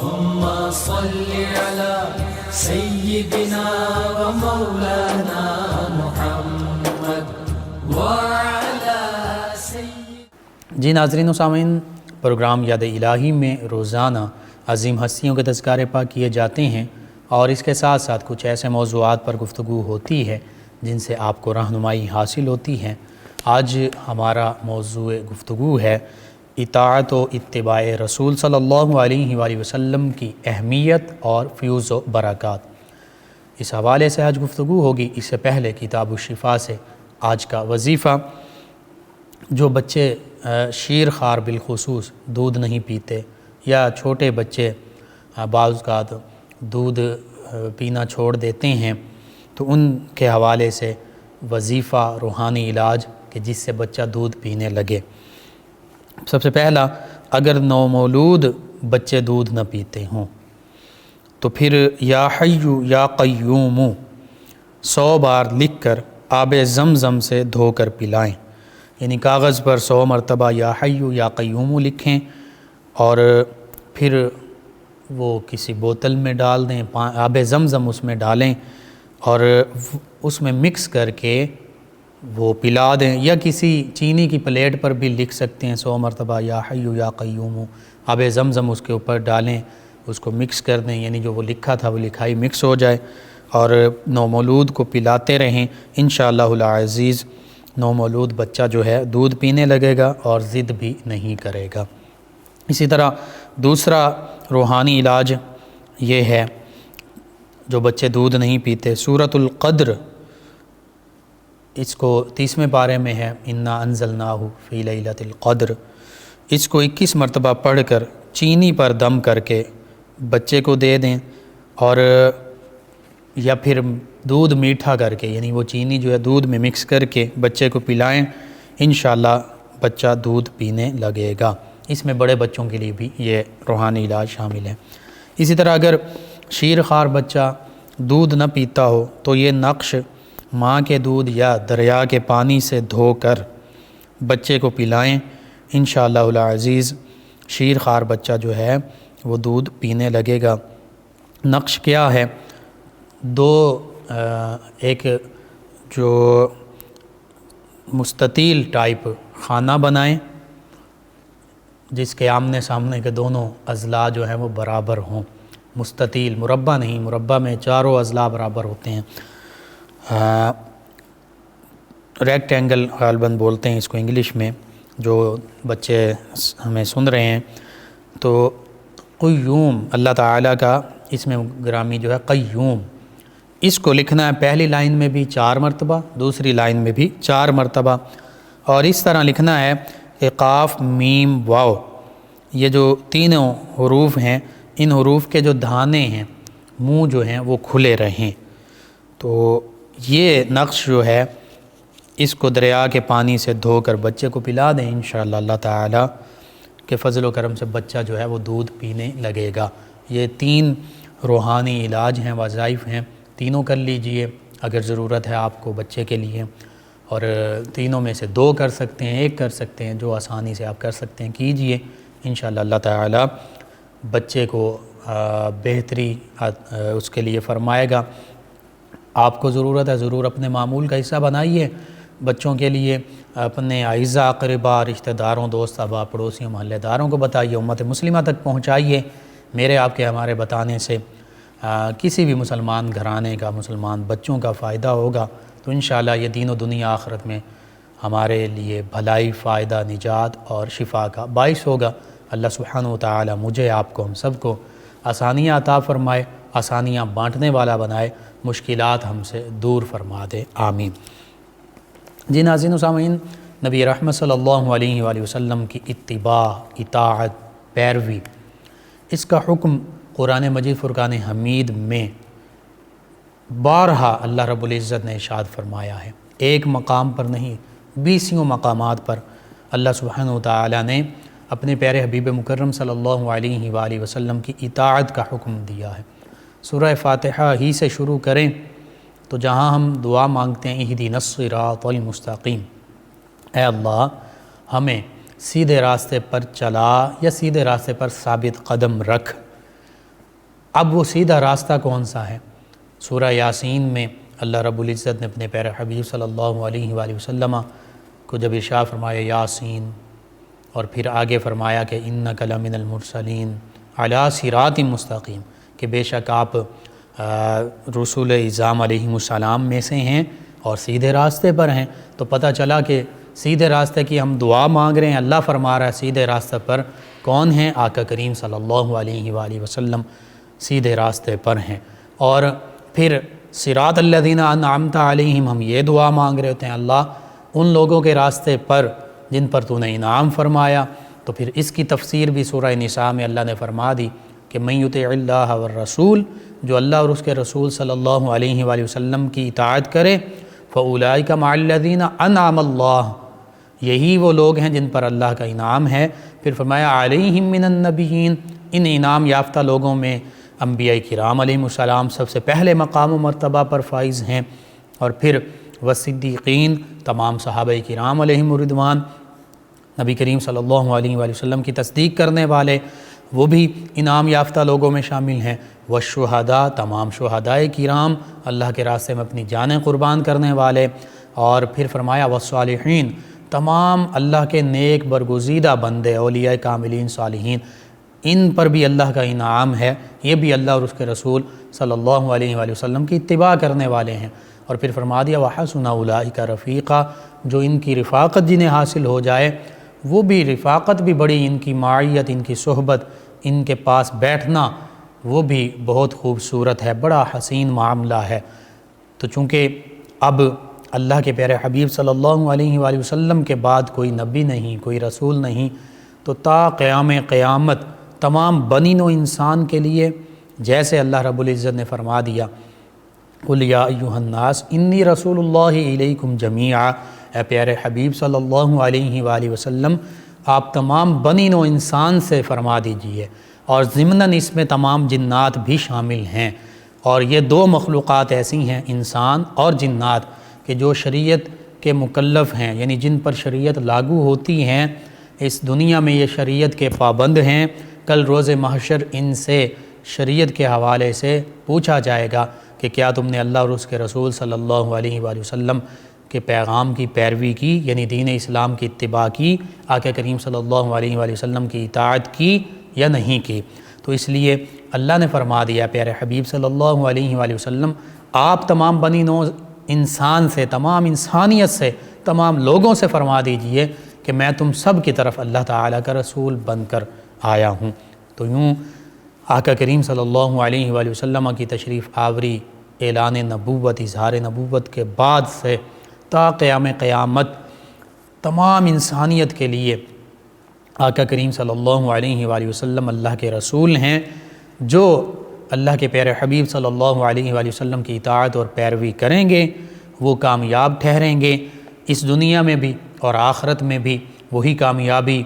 اللهم صل على سيدنا ومولانا محمد وعلى سيدنا. جی ناظرین و سامعین، پروگرام یاد الہی میں روزانہ عظیم ہستیوں کے تذکارے پاک کیے جاتے ہیں اور اس کے ساتھ ساتھ کچھ ایسے موضوعات پر گفتگو ہوتی ہے جن سے آپ کو رہنمائی حاصل ہوتی ہے. آج ہمارا موضوع گفتگو ہے اطاعت و اتباع رسول صلی اللہ علیہ وآلہ وسلم کی اہمیت اور فیوز و برکات. اس حوالے سے آج گفتگو ہوگی. اس سے پہلے کتاب الشفا سے آج کا وظیفہ: جو بچے شیر خوار بالخصوص دودھ نہیں پیتے یا چھوٹے بچے بعض اوقات دودھ پینا چھوڑ دیتے ہیں، تو ان کے حوالے سے وظیفہ روحانی علاج کہ جس سے بچہ دودھ پینے لگے. سب سے پہلا، اگر نومولود بچے دودھ نہ پیتے ہوں تو پھر یا حیّ یا قیوم 100 بار لکھ کر آب زمزم سے دھو کر پلائیں. یعنی کاغذ پر 100 مرتبہ یا حیّ یا قیوم لکھیں اور پھر وہ کسی بوتل میں ڈال دیں، آب زمزم اس میں ڈالیں اور اس میں مکس کر کے وہ پلا دیں، یا کسی چینی کی پلیٹ پر بھی لکھ سکتے ہیں 100 مرتبہ یا حیّ یا قیوم. آب زمزم اس کے اوپر ڈالیں، اس کو مکس کر دیں، یعنی جو وہ لکھا تھا وہ لکھائی مکس ہو جائے اور نومولود کو پلاتے رہیں. انشاءاللہ العزیز نومولود بچہ جو ہے دودھ پینے لگے گا اور ضد بھی نہیں کرے گا. اسی طرح دوسرا روحانی علاج یہ ہے، جو بچے دودھ نہیں پیتے، سورۃ القدر، اس کو 30ویں پارے میں ہے، انا انزلناہ فی لیلۃ القدر. اس کو 21 مرتبہ پڑھ کر چینی پر دم کر کے بچے کو دے دیں اور یا پھر دودھ میٹھا کر کے، یعنی وہ چینی جو ہے دودھ میں مکس کر کے بچے کو پلائیں. انشاءاللہ بچہ دودھ پینے لگے گا. اس میں بڑے بچوں کے لیے بھی یہ روحانی علاج شامل ہے. اسی طرح اگر شیر خوار بچہ دودھ نہ پیتا ہو تو یہ نقش ماں کے دودھ یا دریا کے پانی سے دھو کر بچے کو پلائیں. انشاءاللہ العزیز شیر خوار بچہ جو ہے وہ دودھ پینے لگے گا. نقش کیا ہے؟ ایک جو مستطیل ٹائپ خانہ بنائیں جس کے آمنے سامنے کے دونوں اضلاع جو ہیں وہ برابر ہوں. مستطیل، مربع نہیں، مربع میں چاروں اضلاع برابر ہوتے ہیں. ریکٹینگل غالباً بولتے ہیں اس کو انگلش میں. جو بچے ہمیں سن رہے ہیں تو قیوم، اللہ تعالیٰ کا اس میں گرامی جو ہے قیوم، اس کو لکھنا ہے پہلی لائن میں بھی 4 مرتبہ، دوسری لائن میں بھی 4 مرتبہ، اور اس طرح لکھنا ہے کہ قاف میم واو، یہ جو تینوں حروف ہیں ان حروف کے جو دھانے ہیں، منہ جو ہیں وہ کھلے رہیں. تو یہ نقش جو ہے اس کو دریا کے پانی سے دھو کر بچے کو پلا دیں. انشاءاللہ اللہ تعالیٰ کے فضل و کرم سے بچہ جو ہے وہ دودھ پینے لگے گا. یہ 3 روحانی علاج ہیں، وظائف ہیں، تینوں کر لیجئے اگر ضرورت ہے آپ کو بچے کے لیے، اور تینوں میں سے 2 کر سکتے ہیں، 1 کر سکتے ہیں، جو آسانی سے آپ کر سکتے ہیں کیجئے. انشاءاللہ اللہ تعالیٰ بچے کو بہتری اس کے لیے فرمائے گا. آپ کو ضرورت ہے ضرور اپنے معمول کا حصہ بنائیے بچوں کے لیے، اپنے اعزاء اقرباء، رشتہ داروں، دوست احباب، پڑوسیوں، محلے داروں کو بتائیے، امت مسلمہ تک پہنچائیے. میرے آپ کے ہمارے بتانے سے کسی بھی مسلمان گھرانے کا، مسلمان بچوں کا فائدہ ہوگا تو انشاءاللہ یہ دین و دنیا آخرت میں ہمارے لیے بھلائی، فائدہ، نجات اور شفا کا باعث ہوگا. اللہ سبحانہ و تعالی مجھے، آپ کو، ہم سب کو آسانیاں عطا فرمائے، آسانیاں بانٹنے والا بنائے، مشکلات ہم سے دور فرما دے. آمین. جی ناظرین و سامعین، نبی رحمت صلی اللہ علیہ وآلہ وسلم کی اتباع، اطاعت، پیروی، اس کا حکم قرآن مجید فرقان حمید میں بارہا اللہ رب العزت نے ارشاد فرمایا ہے. ایک مقام پر نہیں، 20 مقامات پر اللہ سبحانہ و تعالی نے اپنے پیارے حبیب مکرم صلی اللہ علیہ وآلہ وسلم کی اطاعت کا حکم دیا ہے. سورہ فاتحہ ہی سے شروع کریں تو جہاں ہم دعا مانگتے ہیں اہدنا الصراط المستقیم، اے اللہ ہمیں سیدھے راستے پر چلا یا سیدھے راستے پر ثابت قدم رکھ. اب وہ سیدھا راستہ کون سا ہے؟ سورہ یاسین میں اللہ رب العزت نے اپنے پیارے حبیب صلی اللہ علیہ وآلہ وسلم کو جب ارشاد فرمایا یاسین، اور پھر آگے فرمایا کہ انک لمن المرسلین علی صراط مستقیم، کہ بے شک آپ رسول اعظام علیہ السلام میں سے ہیں اور سیدھے راستے پر ہیں۔ تو پتہ چلا کہ سیدھے راستے کی ہم دعا مانگ رہے ہیں، اللہ فرما رہا ہے سیدھے راستے پر کون ہیں؟ آقا کریم صلی اللہ علیہ وآلہ وسلم سیدھے راستے پر ہیں۔ اور پھر صراط الذین انعمت علیہم، ہم یہ دعا مانگ رہے ہوتے ہیں اللہ ان لوگوں کے راستے پر جن پر تو نے انعام فرمایا۔ تو پھر اس کی تفسیر بھی سورہ نساء میں اللہ نے فرما دی کہ من یطع اللہ والرسول، جو اللہ اور اس کے رسول صلی اللہ علیہ وآلہ وسلم کی اطاعت کرے، فاولئک مع الذین انعم اللہ، یہی وہ لوگ ہیں جن پر اللہ کا انعام ہے۔ پھر فرمایا علیہم من النبیین، ان انعام یافتہ لوگوں میں انبیاء کرام علیہم السلام سب سے پہلے مقام و مرتبہ پر فائز ہیں، اور پھر والصدیقین، تمام صحابہ کرام علیہم الرضوان، نبی کریم صلی اللہ علیہ وآلہ وسلم کی تصدیق کرنے والے، وہ بھی انعام یافتہ لوگوں میں شامل ہیں۔ والشہداء، تمام شہداء کرام، اللہ کے راستے میں اپنی جانیں قربان کرنے والے، اور پھر فرمایا والصالحین، تمام اللہ کے نیک برگزیدہ بندے، اولیاء کاملین صالحین، ان پر بھی اللہ کا انعام ہے، یہ بھی اللہ اور اس کے رسول صلی اللہ علیہ وآلہ وسلم کی اتباع کرنے والے ہیں۔ اور پھر فرما دیا وحسن اولئک رفیقا، جو ان کی رفاقت جنہیں حاصل ہو جائے، وہ بھی رفاقت بھی بڑی، ان کی معیت، ان کی صحبت، ان کے پاس بیٹھنا، وہ بھی بہت خوبصورت ہے، بڑا حسین معاملہ ہے۔ تو چونکہ اب اللہ کے پیارے حبیب صلی اللہ علیہ وآلہ وسلم کے بعد کوئی نبی نہیں، کوئی رسول نہیں، تو تا قیام قیامت تمام بنی نوع انسان کے لیے جیسے اللہ رب العزت نے فرما دیا قل یا ایھا الناس انی رسول اللہ الیکم جمیعا، اے پیارے حبیب صلی اللہ علیہ وآلہ وسلم آپ تمام بنی نوع انسان سے فرما دیجئے، اور ضمناً اس میں تمام جنات بھی شامل ہیں۔ اور یہ دو مخلوقات ایسی ہیں، انسان اور جنات، کہ جو شریعت کے مکلف ہیں، یعنی جن پر شریعت لاگو ہوتی ہیں، اس دنیا میں یہ شریعت کے پابند ہیں۔ کل روز محشر ان سے شریعت کے حوالے سے پوچھا جائے گا کہ کیا تم نے اللہ اور اس کے رسول صلی اللہ علیہ وآلہ وسلم کے پیغام کی پیروی کی، یعنی دین اسلام کی اتباع کی، آقا کریم صلی اللہ علیہ وآلہ وسلم کی اطاعت کی یا نہیں کی؟ تو اس لیے اللہ نے فرما دیا پیارے حبیب صلی اللہ علیہ وآلہ وسلم آپ تمام بنی نوع انسان سے، تمام انسانیت سے، تمام لوگوں سے فرما دیجئے کہ میں تم سب کی طرف اللہ تعالیٰ کا رسول بن کر آیا ہوں۔ تو یوں آقا کریم صلی اللہ علیہ وآلہ وسلم کی تشریف آوری، اعلان نبوت، اظہار نبوت کے بعد سے تا قیام قیامت تمام انسانیت کے لیے آقا کریم صلی اللہ علیہ وآلہ وسلم اللہ کے رسول ہیں۔ جو اللہ کے پیارے حبیب صلی اللہ علیہ وآلہ وسلم کی اطاعت اور پیروی کریں گے وہ کامیاب ٹھہریں گے، اس دنیا میں بھی اور آخرت میں بھی وہی کامیابی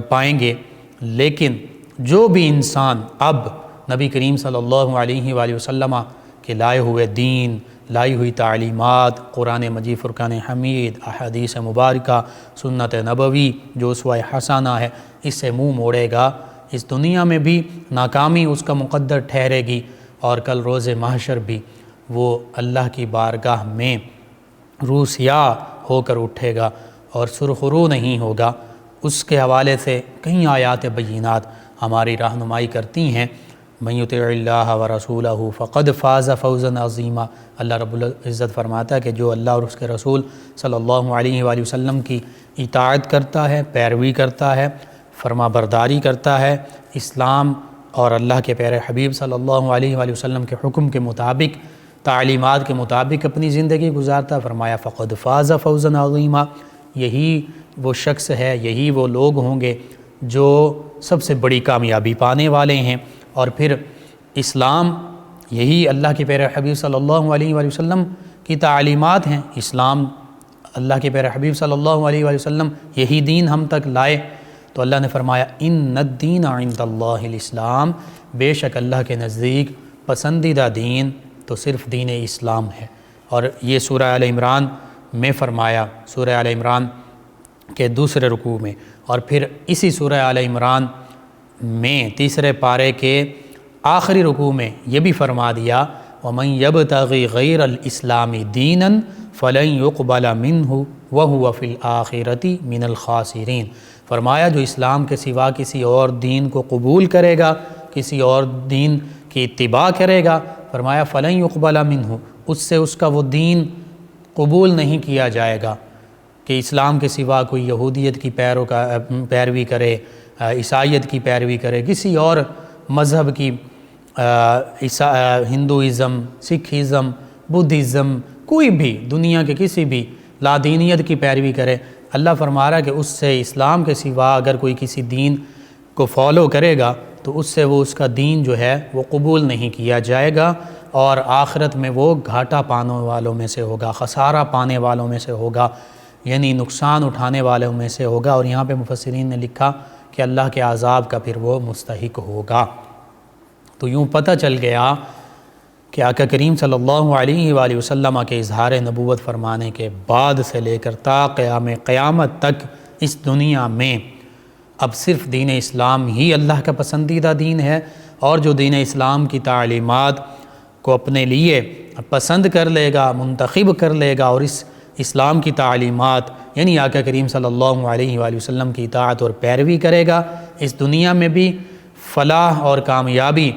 پائیں گے۔ لیکن جو بھی انسان اب نبی کریم صلی اللہ علیہ وآلہ وسلم کے لائے ہوئے دین، لائی ہوئی تعلیمات، قرآن مجید، فرقان حمید، احادیث مبارکہ، سنت نبوی جو اسوہ حسنہ ہے، اس سے منہ موڑے گا، اس دنیا میں بھی ناکامی اس کا مقدر ٹھہرے گی، اور کل روز محشر بھی وہ اللہ کی بارگاہ میں روسیاہ ہو کر اٹھے گا اور سرخرو نہیں ہوگا۔ اس کے حوالے سے کئی آیات بینات ہماری رہنمائی کرتی ہیں۔ من یطع اللہ ورسولہ فقد فاز فوزا عظیما، اللہ رب العزت فرماتا ہے کہ جو اللہ اور اس کے رسول صلی اللہ علیہ وآلہ وسلم کی اطاعت کرتا ہے، پیروی کرتا ہے، فرما برداری کرتا ہے، اسلام اور اللہ کے پیارے حبیب صلی اللہ علیہ وآلہ وسلم کے حکم کے مطابق، تعلیمات کے مطابق اپنی زندگی گزارتا، فرمایا فقد فاز فوزا عظیما، یہی وہ شخص ہے، یہی وہ لوگ ہوں گے جو سب سے بڑی کامیابی پانے والے ہیں۔ اور پھر اسلام یہی اللہ کے پیارے حبیب صلی اللہ علیہ وآلہ وسلم کی تعلیمات ہیں، اسلام اللہ کے پیارے حبیب صلی اللہ علیہ وآلہ وسلم یہی دین ہم تک لائے۔ تو اللہ نے فرمایا ان الدین عند اللہ الاسلام، بے شک اللہ کے نزدیک پسندیدہ دین تو صرف دین اسلام ہے۔ اور یہ سورہ آل عمران میں فرمایا، سورہ آل عمران کے دوسرے رکوع میں، اور پھر اسی سورہ آل عمران میں تیسرے پارے کے آخری رکوع میں یہ بھی فرما دیا وَمَن يَبْتَغِ غَيْرَ الْإِسْلَامِ دِينًا فَلَن يُقْبَلَ مِنْهُ وَهُوَ فِي الْآخِرَةِ مِنَ الْخَاسِرِينَ۔ فرمایا جو اسلام کے سوا کسی اور دین کو قبول کرے گا، کسی اور دین کی اتباع کرے گا، فرمایا فَلَن يُقْبَلَ مِنْهُ، اس سے اس کا وہ دین قبول نہیں کیا جائے گا کہ اسلام کے سوا کوئی یہودیت کی پیروی کرے، عیسائیت کی پیروی کرے، کسی اور مذہب کی ہندوازم، سکھازم، بدھزم، کوئی بھی دنیا کے کسی بھی لادینیت کی پیروی کرے، اللہ فرما رہا ہے کہ اس سے اسلام کے سوا اگر کوئی کسی دین کو فالو کرے گا تو اس سے وہ اس کا دین جو ہے وہ قبول نہیں کیا جائے گا، اور آخرت میں وہ گھاٹا پانے والوں میں سے ہوگا، خسارہ پانے والوں میں سے ہوگا، یعنی نقصان اٹھانے والوں میں سے ہوگا، اور یہاں پہ مفسرین نے لکھا کہ اللہ کے عذاب کا پھر وہ مستحق ہوگا۔ تو یوں پتہ چل گیا کہ آقا کریم صلی اللہ علیہ وآلہ وسلم کے اظہار نبوت فرمانے کے بعد سے لے کر تا قیامت تک اس دنیا میں اب صرف دین اسلام ہی اللہ کا پسندیدہ دین ہے، اور جو دین اسلام کی تعلیمات کو اپنے لیے پسند کر لے گا، منتخب کر لے گا، اور اس اسلام کی تعلیمات یعنی آقا کریم صلی اللہ علیہ وآلہ وسلم کی اطاعت اور پیروی کرے گا، اس دنیا میں بھی فلاح اور کامیابی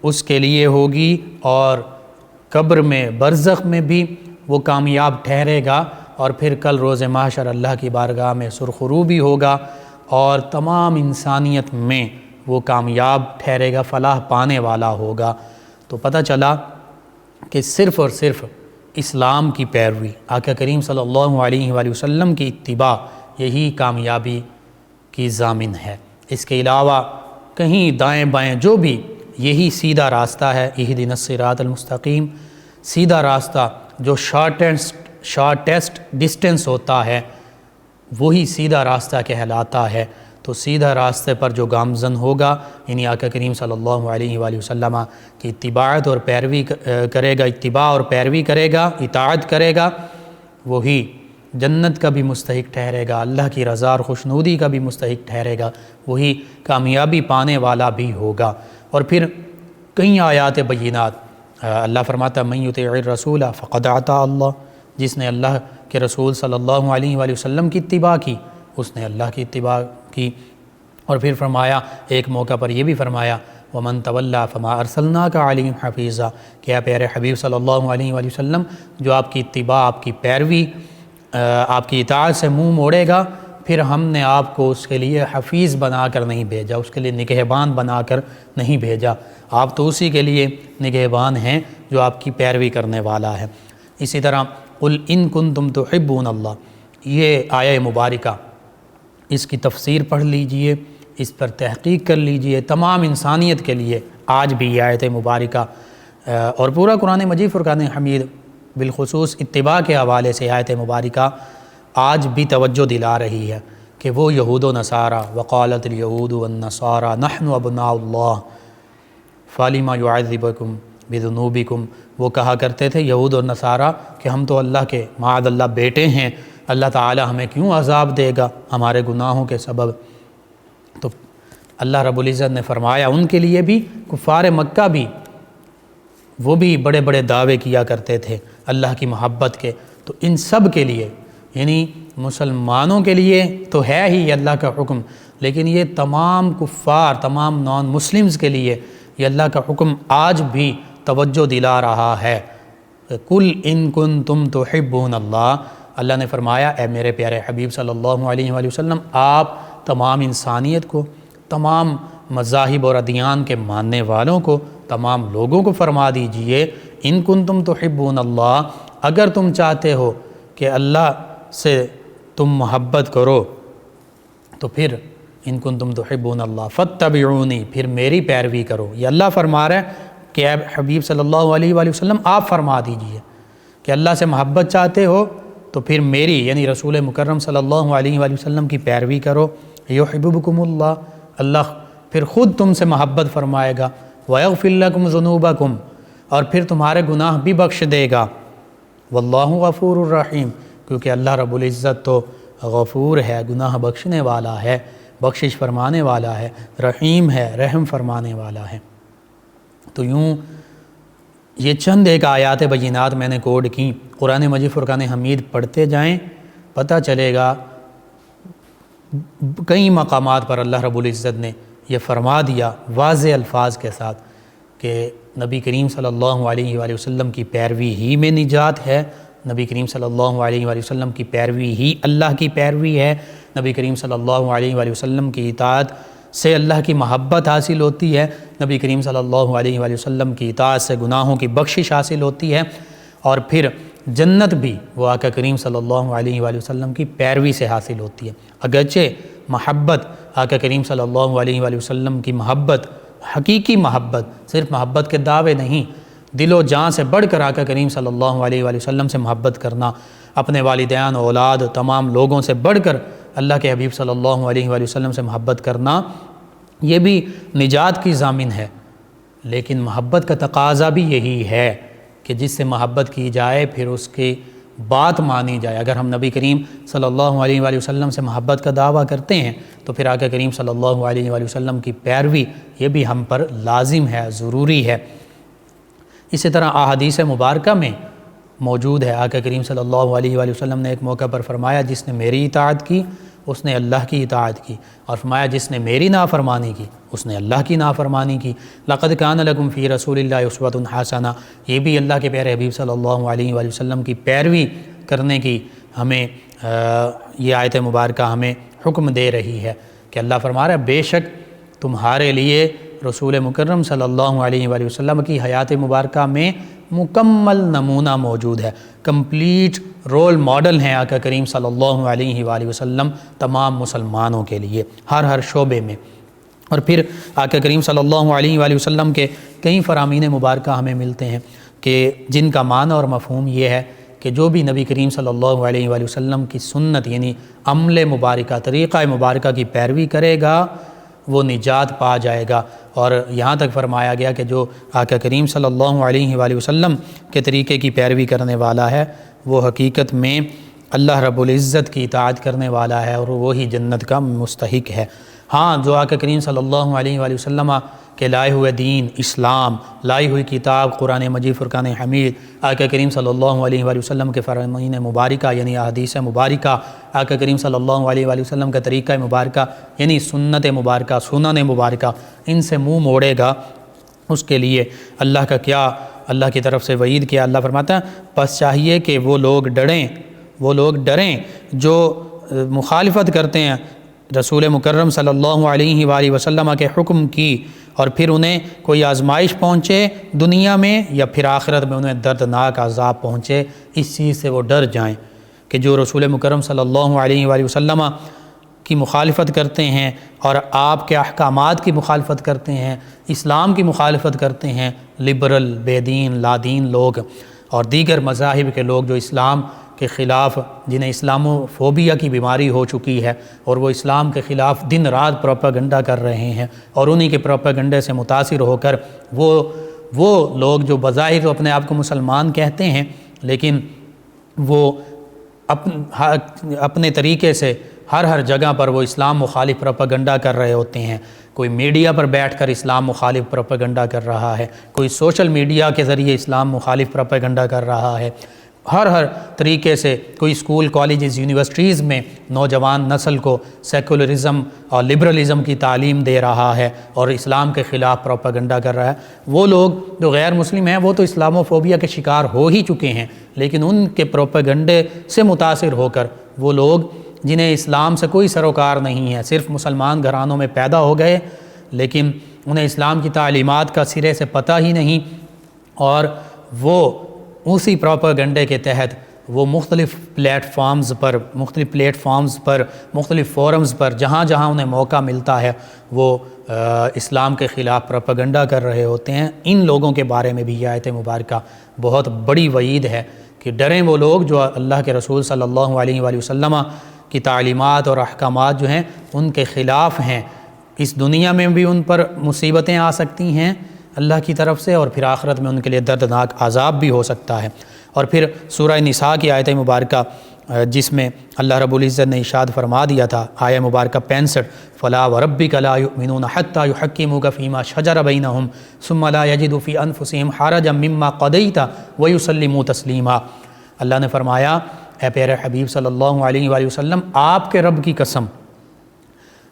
اس کے لیے ہوگی، اور قبر میں برزخ میں بھی وہ کامیاب ٹھہرے گا، اور پھر کل روز محشر اللہ کی بارگاہ میں سرخرو بھی ہوگا، اور تمام انسانیت میں وہ کامیاب ٹھہرے گا، فلاح پانے والا ہوگا۔ تو پتہ چلا کہ صرف اور صرف اسلام کی پیروی، آقا کریم صلی اللہ علیہ وآلہ وسلم کی اتباع، یہی کامیابی کی ضامن ہے۔ اس کے علاوہ کہیں دائیں بائیں جو بھی، یہی سیدھا راستہ ہے، اہدنا الصراط المستقیم، سیدھا راستہ جو شارٹیسٹ ڈسٹنس ہوتا ہے وہی سیدھا راستہ کہلاتا ہے۔ تو سیدھا راستے پر جو گامزن ہوگا، یعنی آقا کریم صلی اللہ علیہ وآلہ وسلم کی اتباعت اور پیروی کرے گا، اتباع اور پیروی کرے گا، اطاعت کرے گا، وہی جنت کا بھی مستحق ٹھہرے گا، اللہ کی رضا اور خوشنودی کا بھی مستحق ٹھہرے گا، وہی کامیابی پانے والا بھی ہوگا۔ اور پھر کئی آیات بینات اللہ فرماتا ہے من یطیع الرسول فقد اطاع اللہ، جس نے اللہ کے رسول صلی اللہ علیہ وآلہ وسلم کی اتباع کی اس نے اللہ کی اتباع کی۔ اور پھر فرمایا ایک موقع پر یہ بھی فرمایا ومن تولیٰ فما ارسلناک علیہم حفیظا، کہ اے پیارے حبیب صلی اللہ علیہ وآلہ وسلم جو آپ کی اتباع، آپ کی پیروی، آپ کی اطاعت سے منہ موڑے گا، پھر ہم نے آپ کو اس کے لیے حفیظ بنا کر نہیں بھیجا، اس کے لیے نگہبان بنا کر نہیں بھیجا، آپ تو اسی کے لیے نگہبان ہیں جو آپ کی پیروی کرنے والا ہے۔ اسی طرح قل ان کنتم تحبون اللہ، یہ آیہ مبارکہ، اس کی تفسیر پڑھ لیجئے، اس پر تحقیق کر لیجئے، تمام انسانیت کے لیے آج بھی یہ آیت مبارکہ اور پورا قرآن مجید فرقان حمید بالخصوص اتباع کے حوالے سے آیت مبارکہ آج بھی توجہ دلا رہی ہے کہ وہ یہود و نصارہ وقالت الیہود والنصارى نحن ابناء اللہ فلم یعذبکم بذنوبکم، وہ کہا کرتے تھے یہود اور نصارہ کہ ہم تو اللہ کے معاذ اللہ بیٹے ہیں، اللہ تعالی ہمیں کیوں عذاب دے گا ہمارے گناہوں کے سبب۔ تو اللہ رب العزت نے فرمایا ان کے لیے بھی، کفار مکہ بھی، وہ بھی بڑے بڑے دعوے کیا کرتے تھے اللہ کی محبت کے، تو ان سب کے لیے، یعنی مسلمانوں کے لیے تو ہے ہی اللہ کا حکم، لیکن یہ تمام کفار، تمام نان مسلمز کے لیے یہ اللہ کا حکم آج بھی توجہ دلا رہا ہے۔ کل ان کنتم تحبون اللہ، اللہ نے فرمایا اے میرے پیارے حبیب صلی اللہ علیہ وآلہ وسلم، آپ تمام انسانیت کو، تمام مذاہب اور ادیان کے ماننے والوں کو، تمام لوگوں کو فرما دیجئے ان کنتم تحبون اللہ، اگر تم چاہتے ہو کہ اللہ سے تم محبت کرو تو پھر ان کنتم تحبون اللہ فاتبعونی، پھر میری پیروی کرو۔ یہ اللہ فرما رہا ہے کہ اے حبیب صلی اللہ علیہ وآلہ وسلم آپ فرما دیجئے کہ اللہ سے محبت چاہتے ہو تو پھر میری یعنی رسول مکرم صلی اللہ علیہ وآلہ وسلم کی پیروی کرو۔ یحببکم اللہ، اللہ پھر خود تم سے محبت فرمائے گا۔ ویغفر لکم ذنوبکم، اور پھر تمہارے گناہ بھی بخش دے گا۔ واللہ غفور الرحیم، کیونکہ اللہ رب العزت تو غفور ہے، گناہ بخشنے والا ہے، بخشش فرمانے والا ہے، رحیم ہے، رحم فرمانے والا ہے۔ تو یوں یہ چند ایک آیات بینات میں نے کوڈ کی، قرآن مجید فرقان حمید پڑھتے جائیں، پتہ چلے گا کئی مقامات پر اللہ رب العزت نے یہ فرما دیا واضح الفاظ کے ساتھ کہ نبی کریم صلی اللہ علیہ وآلہ وسلم کی پیروی ہی میں نجات ہے، نبی کریم صلی اللہ علیہ وآلہ وسلم کی پیروی ہی اللہ کی پیروی ہے، نبی کریم صلی اللہ علیہ وآلہ وسلم کی اطاعت سے اللہ کی محبت حاصل ہوتی ہے، نبی کریم صلی اللہ علیہ وآلہ وسلم کی اطاعت سے گناہوں کی بخشش حاصل ہوتی ہے، اور پھر جنت بھی وہ آقا کریم صلی اللہ علیہ وآلہ وسلم کی پیروی سے حاصل ہوتی ہے۔ اگرچہ محبت آقا کریم صلی اللہ علیہ وآلہ وسلم کی محبت، حقیقی محبت، صرف محبت کے دعوے نہیں، دل و جان سے بڑھ کر آقا کریم صلی اللہ علیہ وآلہ وسلم سے محبت کرنا، اپنے والدین، اولاد، تمام لوگوں سے بڑھ کر اللہ کے حبیب صلی اللہ علیہ وآلہ وسلم سے محبت کرنا، یہ بھی نجات کی ضامن ہے۔ لیکن محبت کا تقاضا بھی یہی ہے کہ جس سے محبت کی جائے پھر اس کی بات مانی جائے۔ اگر ہم نبی کریم صلی اللہ علیہ وآلہ وسلم سے محبت کا دعویٰ کرتے ہیں تو پھر آقا کریم صلی اللہ علیہ وآلہ وسلم کی پیروی یہ بھی ہم پر لازم ہے، ضروری ہے۔ اسی طرح احادیث مبارکہ میں موجود ہے، آقا کریم صلی اللہ علیہ وآلہ وسلم نے ایک موقع پر فرمایا جس نے میری اطاعت کی اس نے اللہ کی اطاعت کی، اور فرمایا جس نے میری نافرمانی کی اس نے اللہ کی نافرمانی کی۔ لقد کان لکم فی رسول اللہ اسوۃ حسنہ، یہ بھی اللہ کے پیارے حبیب صلی اللہ علیہ وآلہ وسلم کی پیروی کرنے کی ہمیں یہ آیت مبارکہ ہمیں حکم دے رہی ہے کہ اللہ فرما رہا ہے بے شک تمہارے لیے رسول مکرم صلی اللہ علیہ وآلہ وسلم کی حیات مبارکہ میں مکمل نمونہ موجود ہے، کمپلیٹ رول ماڈل ہیں آقا کریم صلی اللہ علیہ وآلہ وسلم تمام مسلمانوں کے لیے ہر شعبے میں۔ اور پھر آقا کریم صلی اللہ علیہ وآلہ وسلم کے کئی فرامین مبارکہ ہمیں ملتے ہیں کہ جن کا معنی اور مفہوم یہ ہے کہ جو بھی نبی کریم صلی اللہ علیہ وآلہ وسلم کی سنت یعنی عمل مبارکہ، طریقہ مبارکہ کی پیروی کرے گا وہ نجات پا جائے گا۔ اور یہاں تک فرمایا گیا کہ جو آقا کریم صلی اللہ علیہ وآلہ وسلم کے طریقے کی پیروی کرنے والا ہے وہ حقیقت میں اللہ رب العزت کی اطاعت کرنے والا ہے اور وہی جنت کا مستحق ہے۔ ہاں، جو آقا کریم صلی اللہ علیہ وآلہ وسلم کے لائے ہوئے دین اسلام، لائی ہوئی کتاب قرآن مجید فرقان حمید، آقا کریم صلی اللہ علیہ وآلہ وسلم کے فرامین مبارکہ یعنی احادیث مبارکہ، آقا کریم صلی اللہ علیہ وآلہ وسلم کا طریقہ مبارکہ یعنی سنت مبارکہ، سنن مبارکہ، ان سے منہ موڑے گا اس کے لیے اللہ کا کیا، اللہ کی طرف سے وعید کیا۔ اللہ فرماتا ہے بس چاہیے کہ وہ لوگ ڈریں جو مخالفت کرتے ہیں رسول مکرم صلی اللہ علیہ وآلہ وسلم کے حکم کی، اور پھر انہیں کوئی آزمائش پہنچے دنیا میں یا پھر آخرت میں انہیں دردناک عذاب پہنچے، اس چیز سے وہ ڈر جائیں کہ جو رسول مکرم صلی اللہ علیہ وآلہ وسلم کی مخالفت کرتے ہیں اور آپ کے احکامات کی مخالفت کرتے ہیں، اسلام کی مخالفت کرتے ہیں، لبرل، بے دین، لادین لوگ اور دیگر مذاہب کے لوگ جو اسلام کے خلاف، جنہیں اسلاموفوبیا کی بیماری ہو چکی ہے اور وہ اسلام کے خلاف دن رات پروپیگنڈا کر رہے ہیں، اور انہی کے پروپیگنڈے سے متاثر ہو کر وہ لوگ جو بظاہر اپنے آپ کو مسلمان کہتے ہیں لیکن وہ اپنے طریقے سے ہر جگہ پر وہ اسلام مخالف پروپیگنڈا کر رہے ہوتے ہیں۔ کوئی میڈیا پر بیٹھ کر اسلام مخالف پروپیگنڈا کر رہا ہے، کوئی سوشل میڈیا کے ذریعے اسلام مخالف پروپیگنڈا کر رہا ہے، ہر طریقے سے کوئی اسکول، کالجز، یونیورسٹیز میں نوجوان نسل کو سیکولرزم اور لبرلزم کی تعلیم دے رہا ہے اور اسلام کے خلاف پروپیگنڈا کر رہا ہے۔ وہ لوگ جو غیر مسلم ہیں وہ تو اسلاموفوبیا کے شکار ہو ہی چکے ہیں، لیکن ان کے پروپیگنڈے سے متاثر ہو کر وہ لوگ جنہیں اسلام سے کوئی سروکار نہیں ہے، صرف مسلمان گھرانوں میں پیدا ہو گئے لیکن انہیں اسلام کی تعلیمات کا سرے سے پتہ ہی نہیں، اور وہ اسی پروپیگنڈے کے تحت وہ مختلف پلیٹ فارمز پر مختلف فورمز پر جہاں انہیں موقع ملتا ہے وہ اسلام کے خلاف پروپیگنڈا کر رہے ہوتے ہیں۔ ان لوگوں کے بارے میں بھی یہ آیت مبارکہ بہت بڑی وعید ہے کہ ڈریں وہ لوگ جو اللہ کے رسول صلی اللہ علیہ وآلہ وسلم کی تعلیمات اور احکامات جو ہیں ان کے خلاف ہیں۔ اس دنیا میں بھی ان پر مصیبتیں آ سکتی ہیں اللہ کی طرف سے، اور پھر آخرت میں ان کے لیے دردناک عذاب بھی ہو سکتا ہے۔ اور پھر سورہ نساء کی آیت مبارکہ جس میں اللہ رب العزت نے ارشاد فرما دیا تھا آیہ مبارکہ 65 فلا وربک لا یؤمنون حتی یحکموک فیما شجر بینہم ثم لا یجدوا فی انفسہم حرجا مما قضیت ویسلموا تسلیما۔ اللہ نے فرمایا اے پیارے حبیب صلی اللہ علیہ وآلہ وسلم، آپ کے رب کی قسم،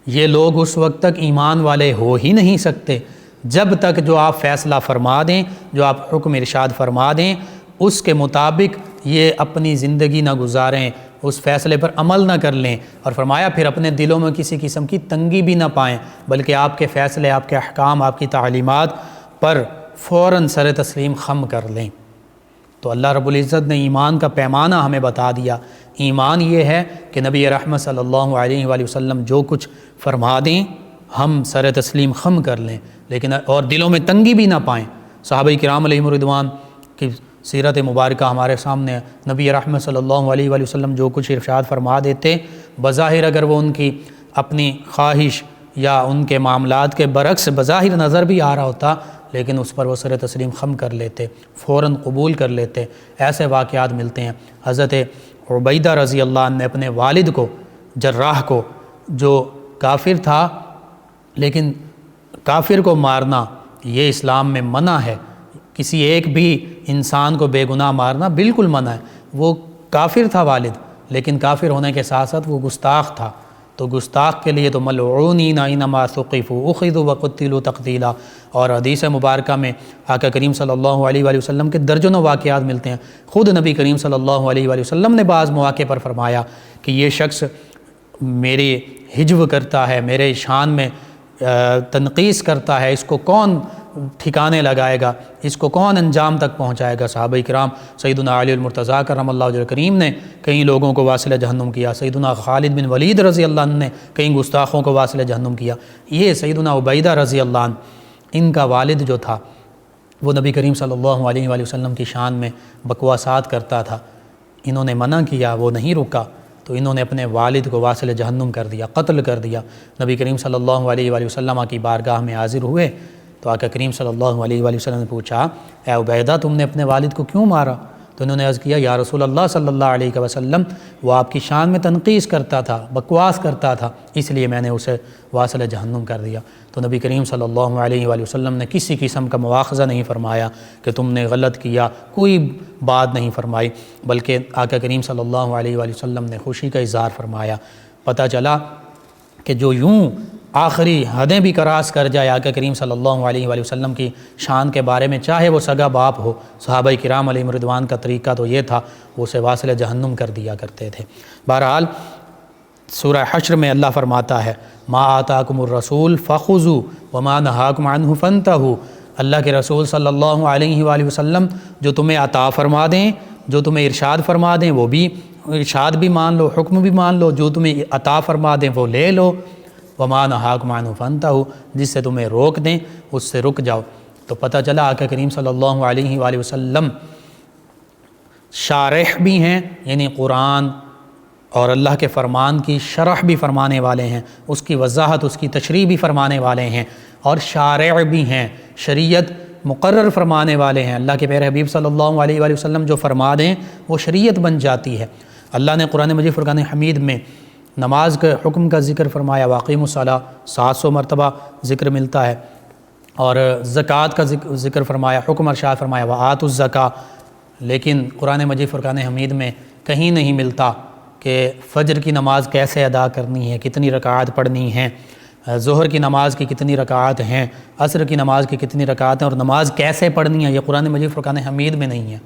یہ لوگ اس وقت تک ایمان والے ہو ہی نہیں سکتے جب تک جو آپ فیصلہ فرما دیں، جو آپ حکم ارشاد فرما دیں، اس کے مطابق یہ اپنی زندگی نہ گزاریں، اس فیصلے پر عمل نہ کر لیں۔ اور فرمایا پھر اپنے دلوں میں کسی قسم کی تنگی بھی نہ پائیں، بلکہ آپ کے فیصلے، آپ کے احکام، آپ کی تعلیمات پر فوراً سر تسلیم خم کر لیں۔ تو اللہ رب العزت نے ایمان کا پیمانہ ہمیں بتا دیا۔ ایمان یہ ہے کہ نبی رحمت صلی اللہ علیہ وآلہ وسلم جو کچھ فرما دیں ہم سر تسلیم خم کر لیں، لیکن اور دلوں میں تنگی بھی نہ پائیں۔ صحابہ کرام علیہم رضوان کی سیرت مبارکہ ہمارے سامنے، نبی رحمت صلی اللہ علیہ وآلہ وسلم جو کچھ ارشاد فرما دیتے، بظاہر اگر وہ ان کی اپنی خواہش یا ان کے معاملات کے برعکس بظاہر نظر بھی آ رہا ہوتا، لیکن اس پر وہ سر تسلیم خم کر لیتے، فوراً قبول کر لیتے۔ ایسے واقعات ملتے ہیں۔ حضرت عبیدہ رضی اللہ عنہ نے اپنے والد کو، جراح کو، جو کافر تھا، لیکن کافر کو مارنا یہ اسلام میں منع ہے، کسی ایک بھی انسان کو بے گناہ مارنا بالکل منع ہے۔ وہ کافر تھا والد، لیکن کافر ہونے کے ساتھ ساتھ وہ گستاخ تھا، تو گستاخ کے لیے تو ملعونین اینما ثقفوا اخذوا وقتلوا تقتیلا۔ اور حدیث مبارکہ میں آقا کریم صلی اللہ علیہ وآلہ وسلم کے درجنوں واقعات ملتے ہیں۔ خود نبی کریم صلی اللہ علیہ وآلہ وسلم نے بعض مواقع پر فرمایا کہ یہ شخص میری ہجو کرتا ہے، میرے شان میں تنقیص کرتا ہے، اس کو کون ٹھکانے لگائے گا، اس کو کون انجام تک پہنچائے گا۔ صحابہ کرام سیدنا علی المرتضیٰ کرم اللہ وجہہ کریم نے کئی لوگوں کو واصل جہنم کیا، سیدنا خالد بن ولید رضی اللہ عنہ نے کئی گستاخوں کو واصل جہنم کیا۔ یہ سیدنا عبیدہ رضی اللہ عنہ، ان کا والد جو تھا وہ نبی کریم صلی اللہ علیہ وآلہ وسلم کی شان میں بکواسات کرتا تھا، انہوں نے منع کیا، وہ نہیں رکا، تو انہوں نے اپنے والد کو واصل جہنم کر دیا، قتل کر دیا۔ نبی کریم صلی اللہ علیہ وآلہ وسلم کی بارگاہ میں حاضر ہوئے تو آقا کریم صلی اللہ علیہ وآلہ وسلم نے پوچھا اے عبیدہ تم نے اپنے والد کو کیوں مارا؟ تو انہوں نے عرض کیا یا رسول اللہ صلی اللہ علیہ وسلم وہ آپ کی شان میں تنقیص کرتا تھا، بکواس کرتا تھا، اس لیے میں نے اسے واصل جہنم کر دیا۔ تو نبی کریم صلی اللہ علیہ وآلہ وسلم نے کسی قسم کا مواخذہ نہیں فرمایا کہ تم نے غلط کیا، کوئی بات نہیں فرمائی، بلکہ آقا کریم صلی اللہ علیہ وآلہ وسلم نے خوشی کا اظہار فرمایا۔ پتہ چلا کہ جو یوں آخری حدیں بھی کراس کر جائے آقا کریم صلی اللہ علیہ وآلہ وسلم کی شان کے بارے میں، چاہے وہ سگا باپ ہو، صحابہ کرام علیہم رضوان کا طریقہ تو یہ تھا، وہ اسے واصل جہنم کر دیا کرتے تھے۔ بہرحال سورہ حشر میں اللہ فرماتا ہے ما آتاکم الرسول فخذوا وما نہاکم عنہ فانتہوا۔ اللہ کے رسول صلی اللہ علیہ وآلہ وسلم جو تمہیں عطا فرما دیں، جو تمہیں ارشاد فرما دیں وہ بھی ارشاد بھی مان لو، حکم بھی مان لو، جو تمہیں عطا فرما دیں وہ لے لو، وما نہاکم عنہ فانتہوا، جس سے تمہیں روک دیں اس سے رک جاؤ۔ تو پتہ چلا آقا کریم صلی اللہ علیہ وآلہ وسلم شارح بھی ہیں، یعنی قرآن اور اللہ کے فرمان کی شرح بھی فرمانے والے ہیں، اس کی وضاحت، اس کی تشریح بھی فرمانے والے ہیں، اور شارع بھی ہیں، شریعت مقرر فرمانے والے ہیں۔ اللہ کے پیارے حبیب صلی اللہ علیہ وآلہ وسلم جو فرما دیں وہ شریعت بن جاتی ہے۔ اللہ نے قرآن مجید فرقان حمید میں نماز کے حکم کا ذکر فرمایا، واقیموا الصلاۃ 700 مرتبہ ذکر ملتا ہے، اور زکوٰۃ کا ذکر فرمایا، حکم ارشاد فرمایا وآتوا الزکاۃ، لیکن قرآن مجید فرقان حمید میں کہیں نہیں ملتا کہ فجر کی نماز کیسے ادا کرنی ہے، کتنی رکعات پڑھنی ہیں، ظہر کی نماز کی کتنی رکعات ہیں، عصر کی نماز کی کتنی رکعات ہیں، اور نماز کیسے پڑھنی ہے، یہ قرآن مجید فرقان حمید میں نہیں ہے۔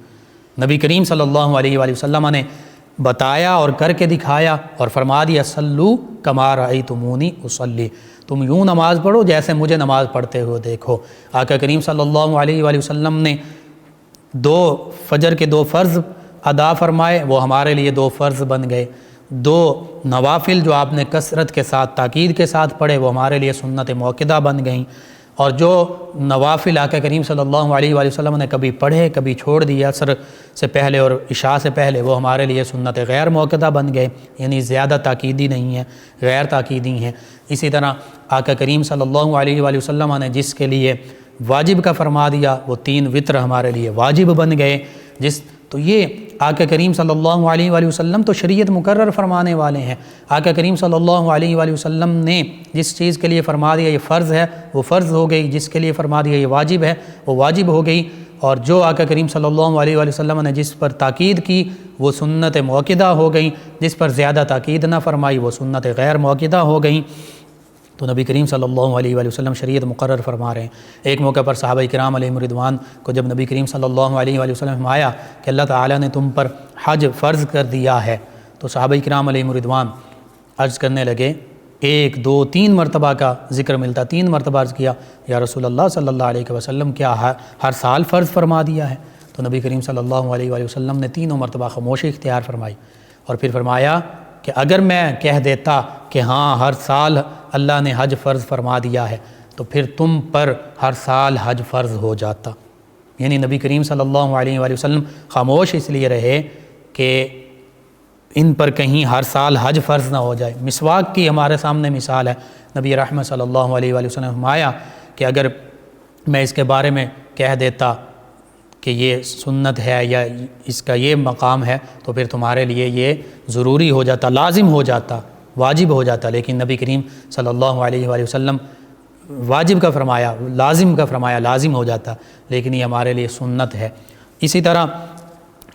نبی کریم صلی اللہ علیہ وآلہ وسلم نے بتایا اور کر کے دکھایا اور فرما دیا صلو کما رأیتمونی اصلی، تم یوں نماز پڑھو جیسے مجھے نماز پڑھتے ہوئے دیکھو۔ آقا کریم صلی اللہ علیہ وآلہ وسلم نے فجر کے 2 فرض ادا فرمائے، وہ ہمارے لیے 2 فرض بن گئے۔ 2 نوافل جو آپ نے کثرت کے ساتھ تاکید کے ساتھ پڑھے وہ ہمارے لیے سنت موقدہ بن گئیں، اور جو نوافل آقا کریم صلی اللہ علیہ وآلہ وسلم نے کبھی پڑھے کبھی چھوڑ دیے عصر سے پہلے اور عشاء سے پہلے، وہ ہمارے لیے سنت غیر موقدہ بن گئے، یعنی زیادہ تاکیدی نہیں ہیں، غیر تاکیدی ہیں۔ اسی طرح آقا کریم صلی اللہ علیہ وآلہ وسلم نے جس کے لیے واجب کا فرما دیا وہ 3 وطر ہمارے لیے واجب بن گئے، جس تو یہ آقا کریم صلی اللہ علیہ وآلہ وسلم تو شریعت مقرر فرمانے والے ہیں۔ آقا کریم صلی اللہ علیہ وآلہ وسلم نے جس چیز کے لیے فرما دیا یہ فرض ہے وہ فرض ہو گئی، جس کے لیے فرما دیا یہ واجب ہے وہ واجب ہو گئی، اور جو آقا کریم صلی اللہ علیہ وآلہ وسلم نے جس پر تاکید کی وہ سنت موقدہ ہو گئی، جس پر زیادہ تاکید نہ فرمائی وہ سنت غیر موقدہ ہو گئیں۔ تو نبی کریم صلی اللہ علیہ وآلہ وسلم شریعت مقرر فرما رہے ہیں۔ ایک موقع پر صحابہ کرام علیہم رضوان کو جب نبی کریم صلی اللہ علیہ وآلہ وسلم فرمایا کہ اللہ تعالیٰ نے تم پر حج فرض کر دیا ہے، تو صحابہ کرام علیہم رضوان عرض کرنے لگے، 1 2 3 مرتبہ کا ذکر ملتا، 3 مرتبہ عرض کیا یا رسول اللہ صلی اللہ علیہ وسلم کیا ہر سال فرض فرما دیا ہے؟ تو نبی کریم صلی اللہ علیہ وآلہ وسلم نے 3 مرتبہ خاموشی اختیار فرمائی، اور پھر فرمایا کہ اگر میں کہہ دیتا کہ ہاں ہر سال اللہ نے حج فرض فرما دیا ہے تو پھر تم پر ہر سال حج فرض ہو جاتا۔ یعنی نبی کریم صلی اللہ علیہ وآلہ وسلم خاموش اس لیے رہے کہ ان پر کہیں ہر سال حج فرض نہ ہو جائے۔ مسواک کی ہمارے سامنے مثال ہے، نبی رحمت صلی اللہ علیہ وآلہ وسلم فرمایا کہ اگر میں اس کے بارے میں کہہ دیتا کہ یہ سنت ہے یا اس کا یہ مقام ہے تو پھر تمہارے لیے یہ ضروری ہو جاتا، لازم ہو جاتا، واجب ہو جاتا، لیکن نبی کریم صلی اللہ علیہ وآلہ وسلم واجب کا فرمایا، لازم کا فرمایا، لازم ہو جاتا، لیکن یہ ہمارے لیے سنت ہے۔ اسی طرح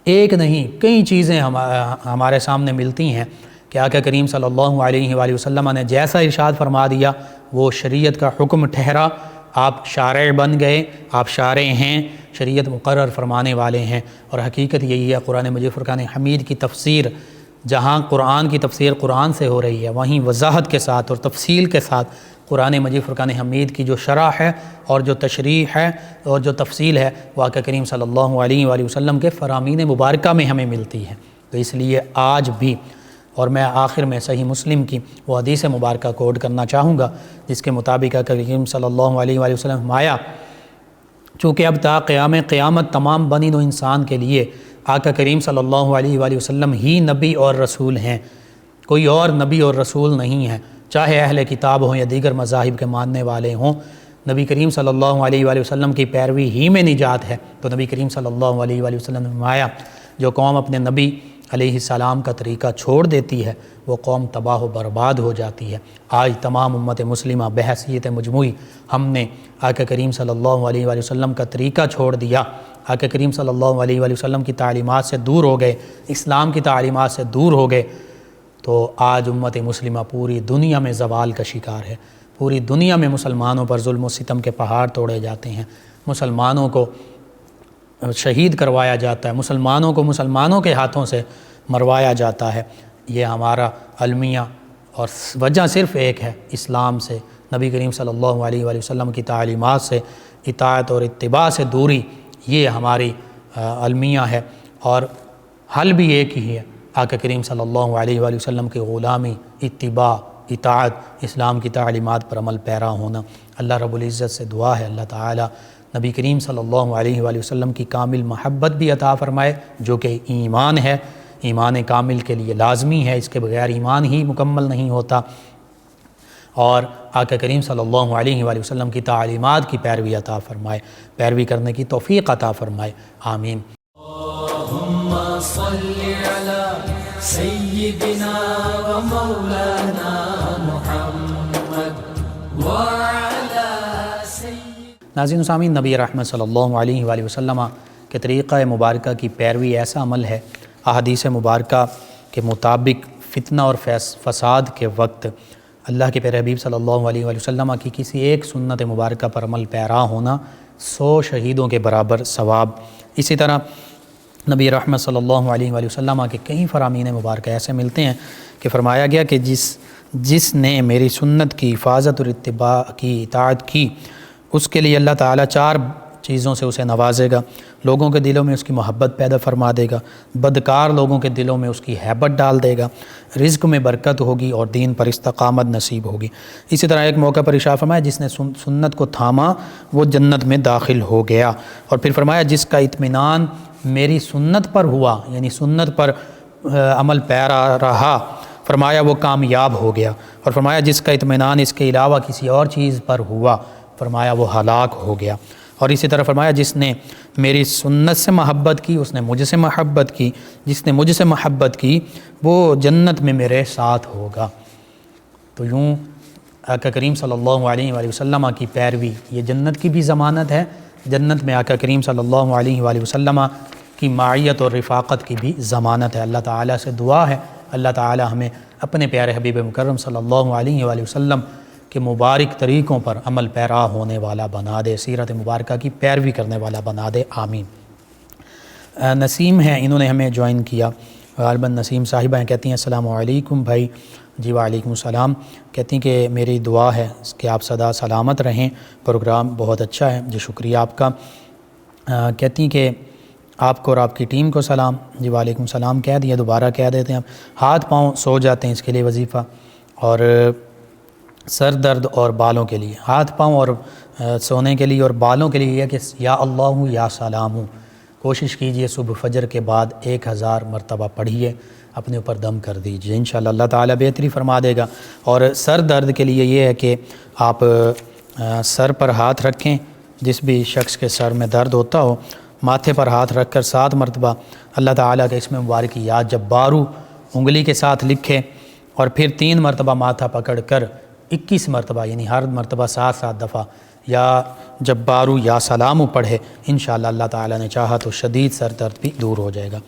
ایک نہیں کئی چیزیں ہمارے سامنے ملتی ہیں کہ آقا کریم صلی اللہ علیہ وآلہ وسلم نے جیسا ارشاد فرما دیا وہ شریعت کا حکم ٹھہرا، آپ شارع بن گئے، آپ شارع ہیں، شریعت مقرر فرمانے والے ہیں۔ اور حقیقت یہی ہے، قرآن مجید فرقان حمید کی تفسیر جہاں قرآن کی تفسیر قرآن سے ہو رہی ہے، وہیں وضاحت کے ساتھ اور تفصیل کے ساتھ قرآن مجید فرقان حمید کی جو شرح ہے اور جو تشریح ہے اور جو تفصیل ہے وہ آقا کریم صلی اللہ علیہ وآلہ وسلم کے فرامین مبارکہ میں ہمیں ملتی ہے۔ تو اس لیے آج بھی، اور میں آخر میں صحیح مسلم کی وہ حدیث مبارکہ کوٹ کرنا چاہوں گا جس کے مطابق آقا کریم صلی اللہ علیہ وآلہ وسلم فرمایا، چونکہ اب تا قیامت تمام بنی نوع انسان کے لیے آقا کریم صلی اللہ علیہ وآلہ وسلم ہی نبی اور رسول ہیں، کوئی اور نبی اور رسول نہیں ہے، چاہے اہل کتاب ہوں یا دیگر مذاہب کے ماننے والے ہوں، نبی کریم صلی اللہ علیہ وآلہ وسلم کی پیروی ہی میں نجات ہے۔ تو نبی کریم صلی اللہ علیہ وآلہ وسلم نے فرمایا جو قوم اپنے نبی علیہ السلام کا طریقہ چھوڑ دیتی ہے وہ قوم تباہ و برباد ہو جاتی ہے۔ آج تمام امت مسلمہ بحیثیت مجموعی ہم نے آقا کریم صلی اللہ علیہ وآلہ وسلم کا طریقہ چھوڑ دیا، آقا کریم صلی اللہ علیہ وآلہ وسلم کی تعلیمات سے دور ہو گئے، اسلام کی تعلیمات سے دور ہو گئے، تو آج امت مسلمہ پوری دنیا میں زوال کا شکار ہے۔ پوری دنیا میں مسلمانوں پر ظلم و ستم کے پہاڑ توڑے جاتے ہیں، مسلمانوں کو شہید کروایا جاتا ہے، مسلمانوں کو مسلمانوں کے ہاتھوں سے مروایا جاتا ہے۔ یہ ہمارا المیہ اور وجہ صرف ایک ہے، اسلام سے، نبی کریم صلی اللہ علیہ وآلہ وسلم کی تعلیمات سے اطاعت اور اتباع سے دوری، یہ ہماری المیہ ہے، اور حل بھی ایک ہی ہے، آقا کریم صلی اللہ علیہ وآلہ وسلم کی غلامی، اتباع، اطاعت، اسلام کی تعلیمات پر عمل پیرا ہونا۔ اللہ رب العزت سے دعا ہے اللہ تعالی نبی کریم صلی اللہ علیہ وآلہ وسلم کی کامل محبت بھی عطا فرمائے، جو کہ ایمان ہے، ایمان کامل کے لیے لازمی ہے، اس کے بغیر ایمان ہی مکمل نہیں ہوتا، اور آقا کریم صلی اللہ علیہ وآلہ وسلم کی تعلیمات کی پیروی عطا فرمائے، پیروی کرنے کی توفیق عطا فرمائے، آمین۔ اللہم صلی علی سیدنا و مولانا محمد وعلی سید۔ ناظرین و سامعین، نبی رحمت صلی اللہ علیہ وآلہ وسلم کے طریقہ مبارکہ کی پیروی ایسا عمل ہے، احادیث مبارکہ کے مطابق فتنہ اور فساد کے وقت اللہ کے پیارے حبیب صلی اللہ علیہ وآلہ وسلم کی کسی ایک سنت مبارکہ پر عمل پیرا ہونا 100 شہیدوں کے برابر ثواب۔ اسی طرح نبی رحمت صلی اللہ علیہ وآلہ وسلم کے کئی فرامین مبارکہ ایسے ملتے ہیں کہ فرمایا گیا کہ جس نے میری سنت کی حفاظت اور اتباع کی اطاعت کی اس کے لیے اللہ تعالیٰ 4 چیزوں سے اسے نوازے گا، لوگوں کے دلوں میں اس کی محبت پیدا فرما دے گا، بدکار لوگوں کے دلوں میں اس کی ہیبت ڈال دے گا، رزق میں برکت ہوگی اور دین پر استقامت نصیب ہوگی۔ اسی طرح ایک موقع پر ارشاد فرمایا جس نے سنت کو تھاما وہ جنت میں داخل ہو گیا، اور پھر فرمایا جس کا اطمینان میری سنت پر ہوا، یعنی سنت پر عمل پیرا رہا، فرمایا وہ کامیاب ہو گیا، اور فرمایا جس کا اطمینان اس کے علاوہ کسی اور چیز پر ہوا، فرمایا وہ ہلاک ہو گیا۔ اور اسی طرح فرمایا جس نے میری سنت سے محبت کی اس نے مجھ سے محبت کی، جس نے مجھ سے محبت کی وہ جنت میں میرے ساتھ ہوگا۔ تو یوں آقا کریم صلی اللہ علیہ وآلہ وسلم کی پیروی یہ جنت کی بھی ضمانت ہے، جنت میں آقا کریم صلی اللہ علیہ وآلہ وسلم کی معیت اور رفاقت کی بھی ضمانت ہے۔ اللہ تعالیٰ سے دعا ہے اللہ تعالیٰ ہمیں اپنے پیارے حبیب مکرم صلی اللہ علیہ وآلہ وسلم کے مبارک طریقوں پر عمل پیرا ہونے والا بنا دے، سیرت مبارکہ کی پیروی کرنے والا بنا دے، آمین۔ نسیم ہیں، انہوں نے ہمیں جوائن کیا، غالباً نسیم صاحبہ ہیں، کہتی ہیں السلام علیکم بھائی۔ جی وعلیکم السلام۔ کہتی ہیں کہ میری دعا ہے کہ آپ سدا سلامت رہیں، پروگرام بہت اچھا ہے، جی شکریہ آپ کا۔ کہتی ہیں کہ آپ کو اور آپ کی ٹیم کو سلام۔ جی وعلیکم السلام کہہ دیا، دوبارہ کہہ دیتے ہیں۔ ہاتھ پاؤں سو جاتے ہیں اس کے لیے وظیفہ، اور سر درد اور بالوں کے لیے، ہاتھ پاؤں اور سونے کے لیے اور بالوں کے لیے یہ کہ یا اللہ یا سلام، کوشش کیجئے صبح فجر کے بعد 1000 مرتبہ پڑھیے، اپنے اوپر دم کر دیجئے، انشاءاللہ اللہ تعالیٰ بہتری فرما دے گا۔ اور سر درد کے لیے یہ ہے کہ آپ سر پر ہاتھ رکھیں، جس بھی شخص کے سر میں درد ہوتا ہو ماتھے پر ہاتھ رکھ کر 7 مرتبہ اللہ تعالیٰ کے اسم مبارک کی یاد جبارو انگلی کے ساتھ لکھے، اور پھر 3 مرتبہ ماتھا پکڑ کر 21 مرتبہ، یعنی ہر مرتبہ 7 دفعہ یا جبارو یا سلامو پڑھے، انشاءاللہ اللہ تعالیٰ نے چاہا تو شدید سر درد بھی دور ہو جائے گا۔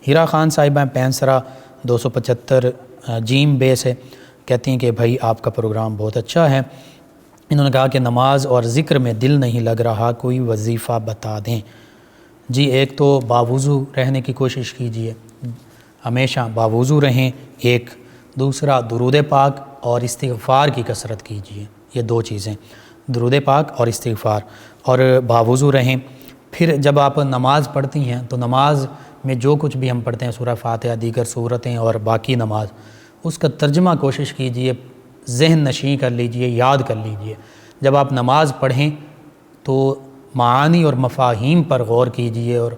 ہیرا خان صاحبہ پینسرا 275 جیم بے سے کہتی ہیں کہ بھائی آپ کا پروگرام بہت اچھا ہے، انہوں نے کہا کہ نماز اور ذکر میں دل نہیں لگ رہا، کوئی وظیفہ بتا دیں۔ جی ایک تو باوضو رہنے کی کوشش کیجئے، ہمیشہ باوضو رہیں، ایک دوسرا درود پاک اور استغفار کی کثرت کیجئے، یہ 2 چیزیں، درود پاک اور استغفار، اور باوضو رہیں۔ پھر جب آپ نماز پڑھتی ہیں تو نماز میں جو کچھ بھی ہم پڑھتے ہیں، سورہ فاتحہ، دیگر سورتیں اور باقی نماز، اس کا ترجمہ کوشش کیجئے، ذہن نشیں کر لیجئے، یاد کر لیجئے۔ جب آپ نماز پڑھیں تو معانی اور مفاہیم پر غور کیجئے، اور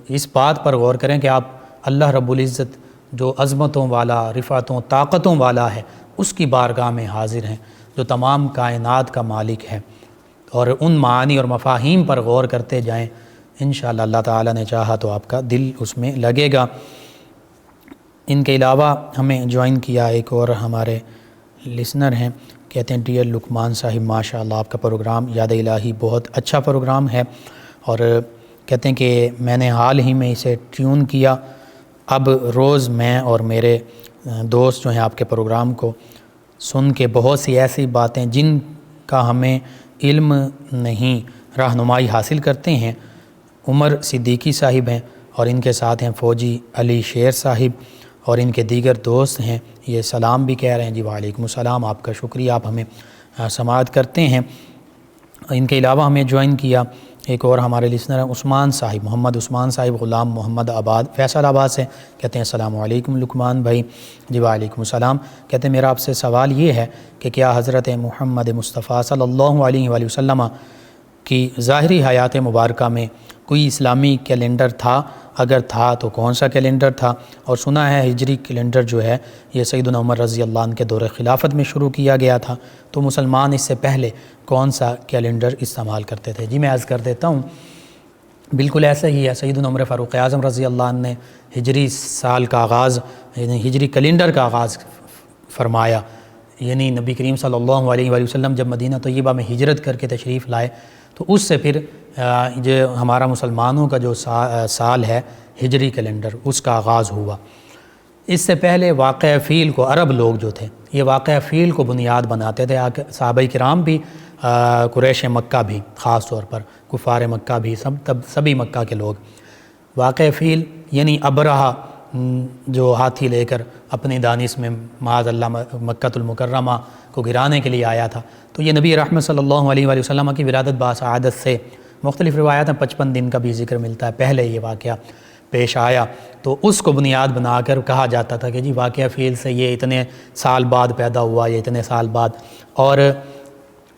اس بات پر غور کریں کہ آپ اللہ رب العزت جو عظمتوں والا، رفعتوں، طاقتوں والا ہے، اس کی بارگاہ میں حاضر ہیں، جو تمام کائنات کا مالک ہے، اور ان معانی اور مفاہیم پر غور کرتے جائیں، انشاءاللہ اللہ تعالیٰ نے چاہا تو آپ کا دل اس میں لگے گا۔ ان کے علاوہ ہمیں جوائن کیا ایک اور ہمارے لسنر ہیں، کہتے ہیں ڈیئر لقمان صاحب ماشاءاللہ آپ کا پروگرام یاد الہی بہت اچھا پروگرام ہے، اور کہتے ہیں کہ میں نے حال ہی میں اسے ٹیون کیا، اب روز میں اور میرے دوست جو ہیں آپ کے پروگرام کو سن کے بہت سی ایسی باتیں جن کا ہمیں علم نہیں رہنمائی حاصل کرتے ہیں۔ عمر صدیقی صاحب ہیں، اور ان کے ساتھ ہیں فوجی علی شیر صاحب، اور ان کے دیگر دوست ہیں، یہ سلام بھی کہہ رہے ہیں۔ جی وعلیکم السلام، آپ کا شکریہ، آپ ہمیں سماعت کرتے ہیں۔ ان کے علاوہ ہمیں جوائن کیا ایک اور ہمارے لسنر ہیں عثمان صاحب، محمد عثمان صاحب غلام محمد آباد فیصل آباد سے، کہتے ہیں السلام علیکم لقمان بھائی۔ جی وعلیکم السلام۔ کہتے ہیں میرا آپ سے سوال یہ ہے کہ کیا حضرت محمد مصطفیٰ صلی اللہ علیہ وآلہ وسلم کی ظاہری حیات مبارکہ میں کوئی اسلامی کیلنڈر تھا؟ اگر تھا تو کون سا کیلنڈر تھا؟ اور سنا ہے ہجری کیلنڈر جو ہے یہ سیدنا عمر رضی اللہ عنہ کے دور خلافت میں شروع کیا گیا تھا، تو مسلمان اس سے پہلے کون سا کیلنڈر استعمال کرتے تھے؟ جی میں عرض کر دیتا ہوں، بالکل ایسا ہی ہے، سیدنا عمر فاروق اعظم رضی اللہ عنہ نے ہجری سال کا آغاز، یعنی ہجری کیلنڈر کا آغاز فرمایا، یعنی نبی کریم صلی اللہ علیہ وآلہ وسلم جب مدینہ طیبہ میں ہجرت کر کے تشریف لائے تو اس سے پھر جو ہمارا مسلمانوں کا جو سال ہے ہجری کیلنڈر، اس کا آغاز ہوا۔ اس سے پہلے واقعہ فیل کو عرب لوگ جو تھے یہ واقعہ فیل کو بنیاد بناتے تھے، صحابہ کرام بھی، قریش مکہ بھی، خاص طور پر کفار مکہ بھی، سبھی مکہ کے لوگ واقعہ فیل یعنی ابرہہ جو ہاتھی لے کر اپنی دانش میں معاذ اللہ مکہ المکرمہ کو گرانے کے لیے آیا تھا، تو یہ نبی رحمت صلی اللہ علیہ وآلہ وسلم کی ولادت باسعادت سے مختلف روایات میں 55 دن کا بھی ذکر ملتا ہے، پہلے یہ واقعہ پیش آیا، تو اس کو بنیاد بنا کر کہا جاتا تھا کہ جی واقعہ فیل سے یہ اتنے سال بعد پیدا ہوا، یہ اتنے سال بعد۔ اور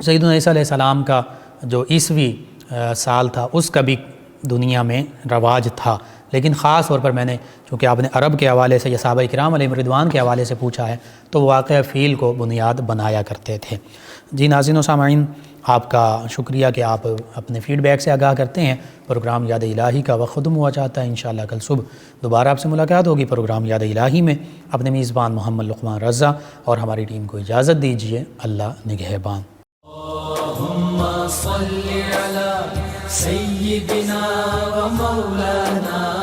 سیدنا عیسیٰ علیہ السلام کا جو عیسوی سال تھا اس کا بھی دنیا میں رواج تھا، لیکن خاص طور پر میں نے چونکہ آپ نے عرب کے حوالے سے یا صحابہ کرام علیہم رضوان کے حوالے سے پوچھا ہے تو واقعہ فیل کو بنیاد بنایا کرتے تھے۔ جی ناظرین و سامعین، آپ کا شکریہ کہ آپ اپنے فیڈ بیک سے آگاہ کرتے ہیں۔ پروگرام یاد الہی کا وقت ختم ہوا چاہتا ہے۔ انشاءاللہ کل صبح دوبارہ آپ سے ملاقات ہوگی پروگرام یاد الہی میں۔ اپنے میزبان محمد لقمان رضا اور ہماری ٹیم کو اجازت دیجیے۔ اللہ نگہبان۔ اللہم صل علی سیدنا و مولانا